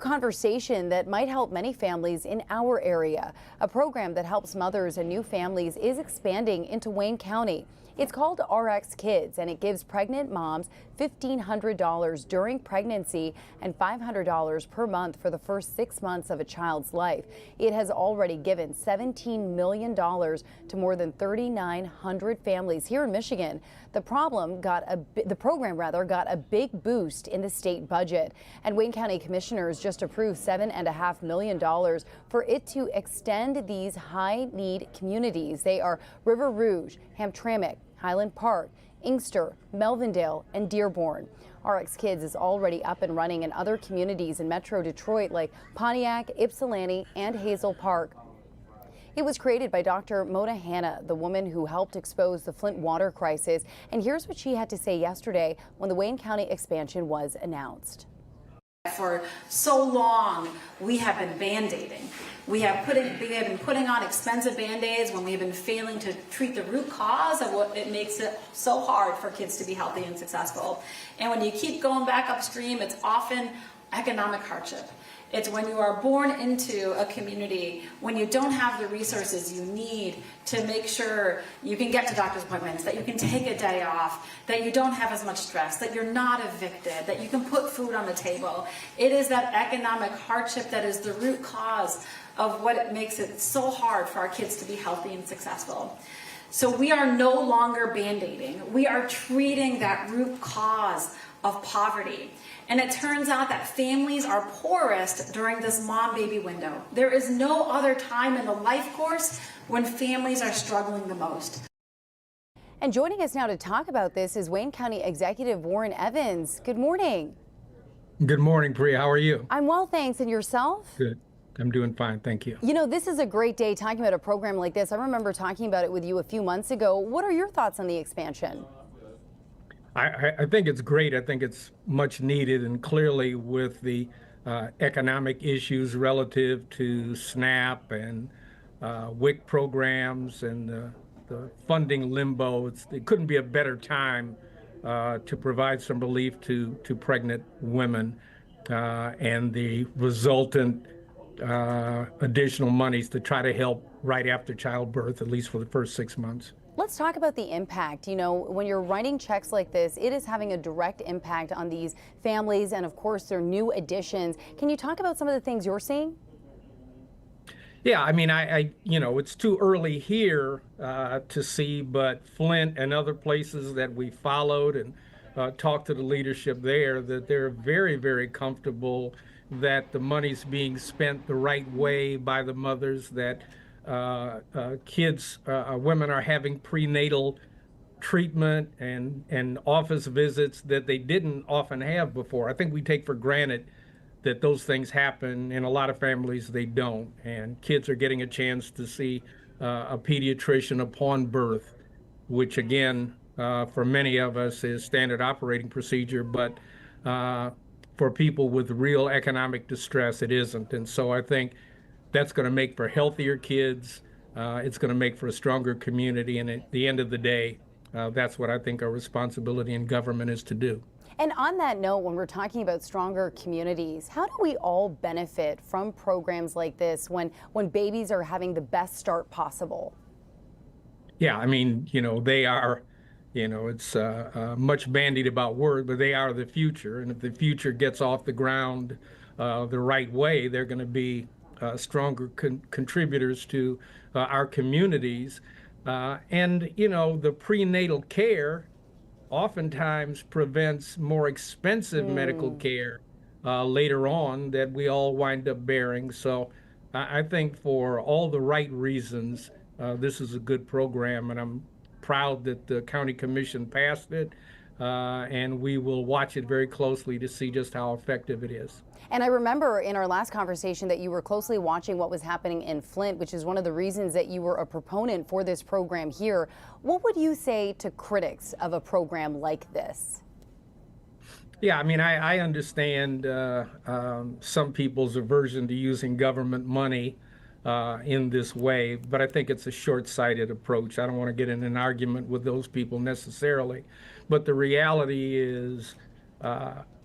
conversation that might help many families in our area. A program that helps mothers and new families is expanding into Wayne County. It's called RX Kids, and it gives pregnant moms $1,500 during pregnancy and $500 per month for the first 6 months of a child's life. It has already given $17 million to more than 3,900 families here in Michigan. The program got a big boost in the state budget, and Wayne County commissioners just approved $7.5 million for it to extend these high-need communities. They are River Rouge, Hamtramck, Highland Park, Inkster, Melvindale, and Dearborn. RX Kids is already up and running in other communities in Metro Detroit like Pontiac, Ypsilanti, and Hazel Park. It was created by Dr. Mona Hanna, the woman who helped expose the Flint water crisis. And here's what she had to say yesterday when the Wayne County expansion was announced. For so long, we have been band-aiding. We have been putting on expensive band-aids when we've been failing to treat the root cause of what it makes it so hard for kids to be healthy and successful. And when you keep going back upstream, it's often economic hardship. It's when you are born into a community, when you don't have the resources you need to make sure you can get to doctor's appointments, that you can take a day off, that you don't have as much stress, that you're not evicted, that you can put food on the table. It is that economic hardship that is the root cause of what it makes it so hard for our kids to be healthy and successful. So we are no longer band-aiding. We are treating that root cause of poverty. And it turns out that families are poorest during this mom-baby window. There is no other time in the life course when families are struggling the most. And joining us now to talk about this is Wayne County Executive Warren Evans. Good morning. Good morning, Priya. How are you? I'm well, thanks. And yourself? Good. I'm doing fine, thank you. You know, this is a great day talking about a program like this. I remember talking about it with you a few months ago. What are your thoughts on the expansion? I think it's great. I think it's much needed, and clearly with the economic issues relative to SNAP and WIC programs and the funding limbo, it couldn't be a better time to provide some relief to pregnant women and the resultant additional monies to try to help right after childbirth, at least for the first 6 months. Let's talk about the impact. You know, when you're writing checks like this, it is having a direct impact on these families and, of course, their new additions. Can you talk about some of the things you're seeing? Yeah, I mean, it's too early here to see, but Flint and other places that we followed and talked to the leadership there, that they're very, very comfortable that the money's being spent the right way by the mothers, that women are having prenatal treatment and office visits that they didn't often have before. I think we take for granted that those things happen. In a lot of families, they don't. And kids are getting a chance to see a pediatrician upon birth, which again, for many of us is standard operating procedure, but for people with real economic distress, it isn't. And so I think that's going to make for healthier kids. It's going to make for a stronger community. And at the end of the day, that's what I think our responsibility in government is to do. And on that note, when we're talking about stronger communities, how do we all benefit from programs like this when babies are having the best start possible? Yeah, I mean, they are, it's much bandied about word, but they are the future. And if the future gets off the ground the right way, they're going to be stronger contributors to our communities. And, the prenatal care oftentimes prevents more expensive medical care later on that we all wind up bearing. So I think for all the right reasons, this is a good program, and I'm proud that the county commission passed it. And we will watch it very closely to see just how effective it is. And I remember in our last conversation that you were closely watching what was happening in Flint, which is one of the reasons that you were a proponent for this program here. What would you say to critics of a program like this? Yeah, I mean, I understand some people's aversion to using government money in this way, but I think it's a short-sighted approach. I don't want to get in an argument with those people necessarily, but the reality is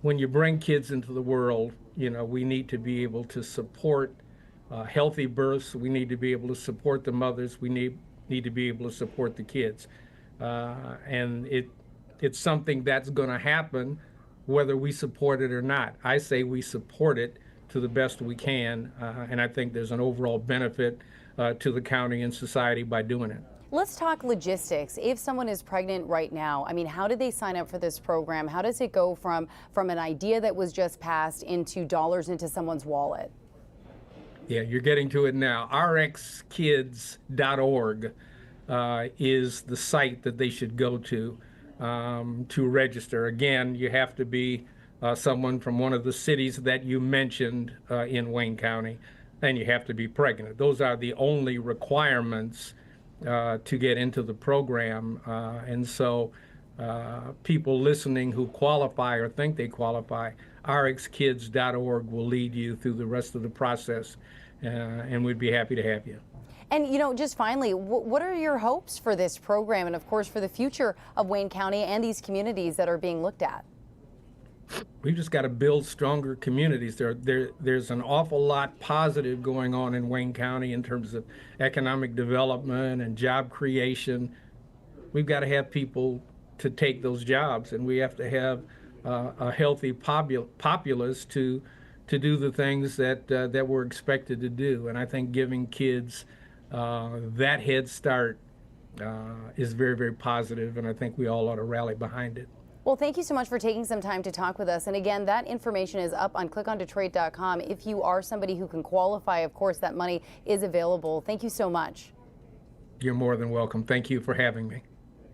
when you bring kids into the world, we need to be able to support healthy births. We need to be able to support the mothers. We need to be able to support the kids. And it's something that's going to happen whether we support it or not. I say we support it to the best we can, and I think there's an overall benefit to the county and society by doing it. Let's talk logistics. If someone is pregnant right now, I mean, how did they sign up for this program? How does it go from an idea that was just passed into dollars into someone's wallet? Yeah, you're getting to it now. rxkids.org is the site that they should go to register. Again, you have to be someone from one of the cities that you mentioned in Wayne County, and you have to be pregnant. Those are the only requirements to get into the program. And so people listening who qualify or think they qualify, rxkids.org will lead you through the rest of the process, and we'd be happy to have you. And, just finally, what are your hopes for this program and, of course, for the future of Wayne County and these communities that are being looked at? We've just got to build stronger communities. There's an awful lot positive going on in Wayne County in terms of economic development and job creation. We've got to have people to take those jobs, and we have to have a healthy populace to do the things that we're expected to do. And I think giving kids that head start is very, very positive, and I think we all ought to rally behind it. Well, thank you so much for taking some time to talk with us. And again, that information is up on clickondetroit.com. If you are somebody who can qualify, of course, that money is available. Thank you so much. You're more than welcome. Thank you for having me.